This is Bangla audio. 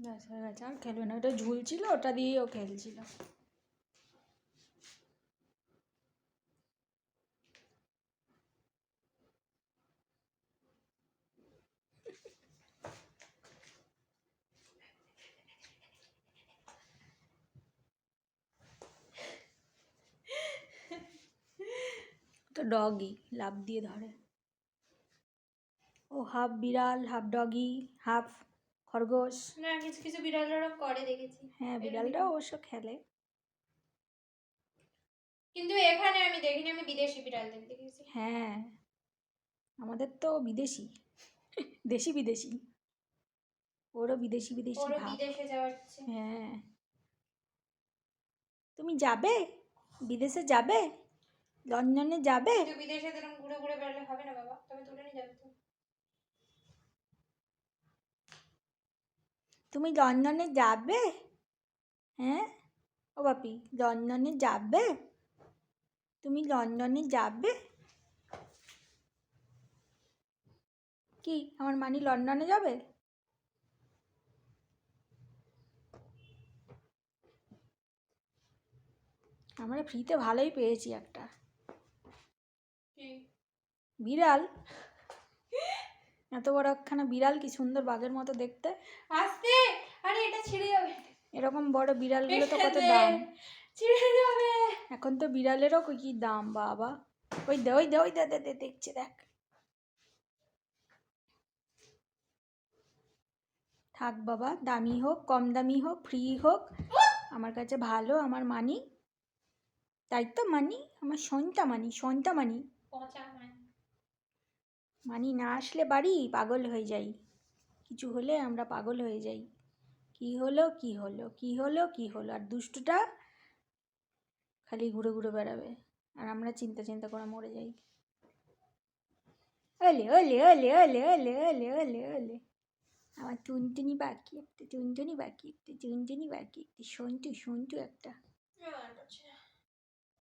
ব্যাস হয়ে গেছে, আর খেলবে না। ওটা ঝুলছিল, ওটা দিয়েই ও খেলছিল। তো ডগি লাফ দিয়ে ধরে। ও হাফ বিড়াল, হাফ ডগি, হাফ খরগোশ। না, কিছু কিছু বিড়ালেরও করে দেখেছি। হ্যাঁ, বিড়ালটাও অবশ্য খেলে, কিন্তু এখানে আমি দেখিনি, আমি বিদেশি বিড়ালদের দেখেছি। হ্যাঁ আমাদের তো বিদেশি, দেশি বিদেশি, ওরও বিদেশি বিদেশি ওরও ভাব। বিদেশে যাওয়ার ইচ্ছে। হ্যাঁ, তুমি যাবে বিদেশে, যাবে লন্ডনে যাবে? কিন্তু বিদেশে এরকম ঘুরে ঘুরে বেড়ালে হবে না বাবা, তবে তুলে নিয়ে যাবে তো। তুমি লন্ডনে যাবে? হ্যাঁ ও বাপি, লন্ডনে যাবে? তুমি লন্ডনে যাবে? কি আমার মানি লন্ডনে যাবে? আমরা ফ্রিতে ভালোই পেয়েছি একটা বিড়াল। এত বড় একখানা বিড়াল, কি সুন্দর বাঘের মতো দেখতে। আস্তে, আরে এটা ছিঁড়ে যাবে। এরকম বড় বিড়ালগুলো তো কত দাম, ছিঁড়ে যাবে। এখন তো বিড়ালেরও কি দাম বাবা। ওই দে ওই দে ওই দে, দে দেখছে, দেখ। থাক বাবা, দামি হোক কম দামি হোক ফ্রি হোক, আমার কাছে ভালো আমার মানি। তাই তো মানি, আমার সন্তা মানি, সন্তা মানি। মানি না আসলে বাড়ি পাগল হয়ে যাই, কিছু হলে আমরা পাগল হয়ে যাই। কি হলো কি হলো কি হলো কি হলো, আর দুষ্টুটা খালি ঘুরে ঘুরে বেড়াবে, আর আমরা চিন্তা চিন্তা করে মরে যাই। ওলে ওলে ওলে ওলে ওলে ওলে ওলে ওলে, আমার টুনটুনি বাকি একটা, টুনটুনি বাকি একটা, টুনটুনি বাকি একটা, সন্টু সন্টু একটা।